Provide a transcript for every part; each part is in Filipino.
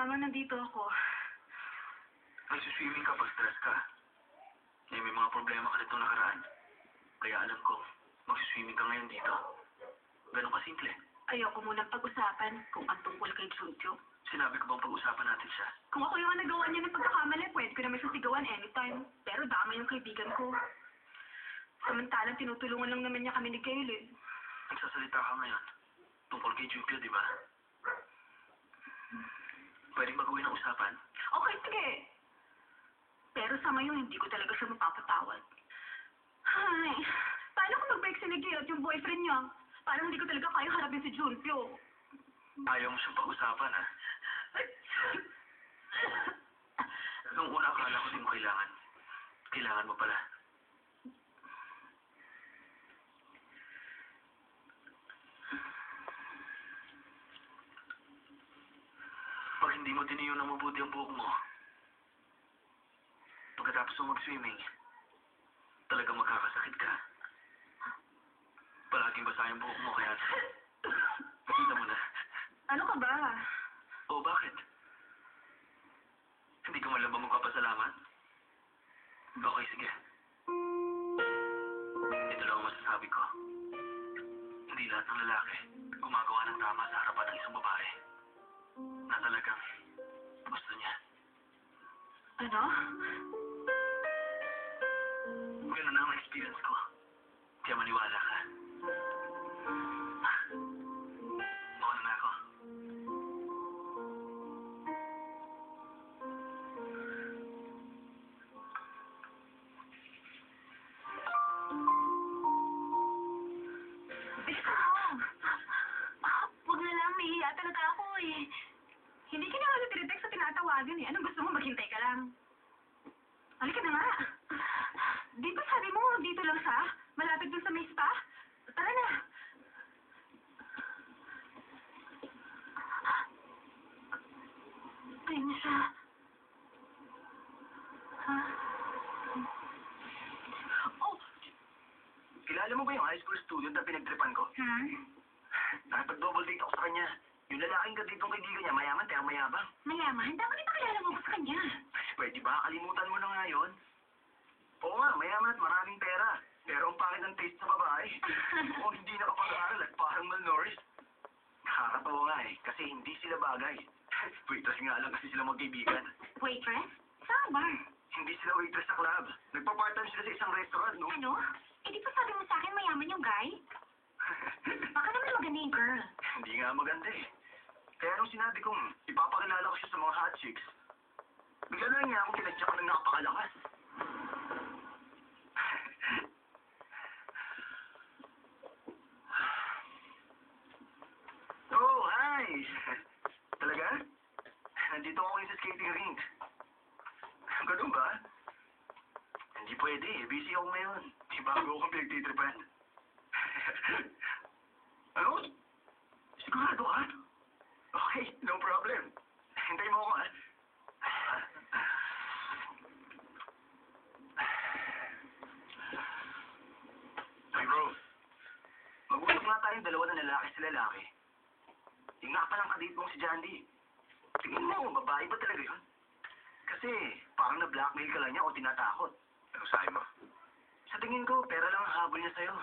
lamang nandito ako. Nagsuswimming ka pag stress ka. Eh, may mga problema ka nitong nakaraan. Kaya alam ko, magsuswimming ka ngayon dito. Ganun kasimple. Ayoko munang pag-usapan kung ang tungkol kay Junjo. Sinabi ko bang pag-usapan natin siya? Kung ako yung nagawa niya ng pagkakamali, pwede ko naman siya sigawan anytime. Pero dama yung kaibigan ko. Samantalang tinutulungan lang naman niya kami ni Kaylin. Nagsasalita ka ngayon. Tungkol kay Jupio, di ba? Pwedeng magawin ang usapan? Okay, sige. Pero sa ngayon, hindi ko talaga siya mapapatawad. Ay, paano kung mag-break si Miguel at yung boyfriend niya? Parang hindi ko talaga kaya harapin si Junpyo. Ayaw mo siyang pag-usapan, ha? Nung una, akala ko din mo kailangan. Kailangan mo pala. Pag hindi mo tiniyo na mabuti ang buhok mo, pagkatapos mo mag-swimming, talagang magkakasakit ka. Palaging basa yung buhok mo, kaya pakita mo na. Ano ka ba? O, bakit? Hindi ka man lang ba magpapasalamat? Okay, sige. Ito lang ang masasabi ko. Hindi lahat ng lalaki gumagawa ng tama sa harapan ng isang babae na talagang gusto niya. Ano? Ganun ang experience ko. Kaya maniwala ka. Mauna na ako. Bilisan mo. Huwag na lang, nahihiya talaga ako eh. Hindi ka na ako natiretext sa tinatawagan eh. Anong gusto mo? Maghintay ka lang. Halika na nga. Di ba sabi mo dito lang siya? Malapit dun sa may spa? Tara na. Ayun na siya. Ha? Oh! Kilala mo ba yung high school student na pinagtripan ko? Nakipag-double date ako sa kanya. Yung lalaking ka ditong kaibigan niya, mayaman, kaya mayabang. Mayaman? Dapat ipakilala mo ko sa kanya. Pwede ba? Kalimutan mo na nga yun. Oo nga, mayaman at maraming pera. Pero ang pangit ng taste sa babae. O hindi nakapag-aaral at parang malnourished. Nakakatawa nga eh, kasi hindi sila bagay. Waitress nga lang kasi sila magkaibigan. Waitress? Saan bar? Hindi sila waitress sa club. Nagpa-part-time sila sa isang restaurant, no? Ano? Eh di ba sabi mo sa akin mayaman yung guy? Baka naman maganda yung girl. Hindi nga maganda eh. Kaya nung sinabi kong ipapakilala ko siya sa mga hot chicks, bigla na lang niya akong kinadya ko ng nakapakalakas. Oh, hi! Talaga? Nandito ako ngayon sa skating rink. Ganun ba? Hindi pwede eh. Busy ako ngayon. Di bago akong pinagtitripan. Ano? Sigurado ka? Okay, no problem. Hintay mo ako, ha? Hey, bro. Mag-usap nga tayong dalawa na lalaki sa lalaki. Yung nga palang kadate mong si Jandy. Tingin mo, babae ba talaga yun? Kasi parang na-blackmail ka lang niya o tinatakot. Ano sabi mo? Sa tingin ko, pera lang ang habol niya sa'yo.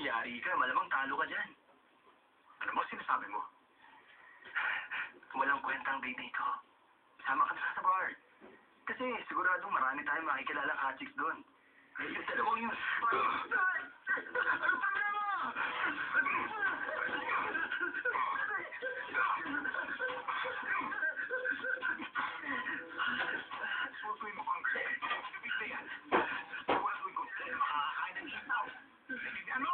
Yari ka, malamang talo ka dyan. Ano mo sinasabi mo? Walang kwentang date ito. Sama ka na sa bar. Kasi siguradong marami tayong makikilalang hot chicks doon. Yung dalawang yun. Ano pa nga mo? Susuin mo pang kasi. Stupid na yan. Suwasuin ko. Makakakain ng isaw. Ano?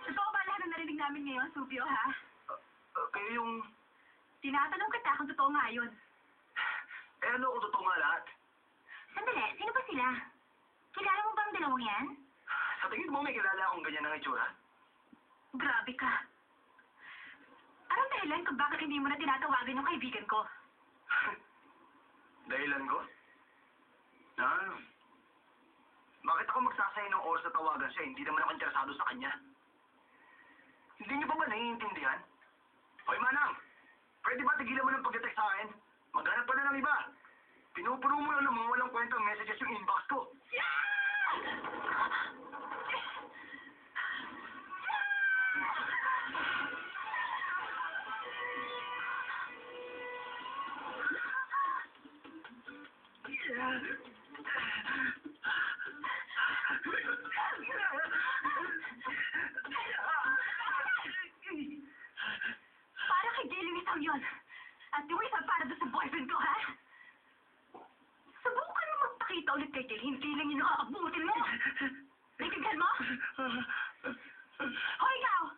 Totoo ba lahat ang narinig namin ngayon, Subio, ha? Kaya yung... Tinatanong kita kung totoo nga yun. Eh ano kung totoo nga lahat? Sandali, sino ba sila? Kilala mo ba ang dalawang yan? Sa tingin mo may kilala akong ganyan ng itsura? Grabe ka. Anong dahilan kung bakit hindi mo na tinatawagan yung kaibigan ko? Dahilan ko? Ah, Bakit ako magsasayang ng oras na tawagan siya? Hindi naman ako interesado sa kanya. Hindi niyo pa ba naiintindihan? Hoy, Manang! Pwede ba tigilan mo ng pag-text sa akin? Maghanap pa na ng iba. Pinupuno mo lang ng mga walang kwentang messages yung inbox ko. Para kay Gay yung isang yun. At yung isa para doon sa boyfriend ko, ha? Subukan mo magpakita ulit kay Gay. Hindi lang yung nakakabutin mo. Naiintindihan mo? Hoy, ikaw!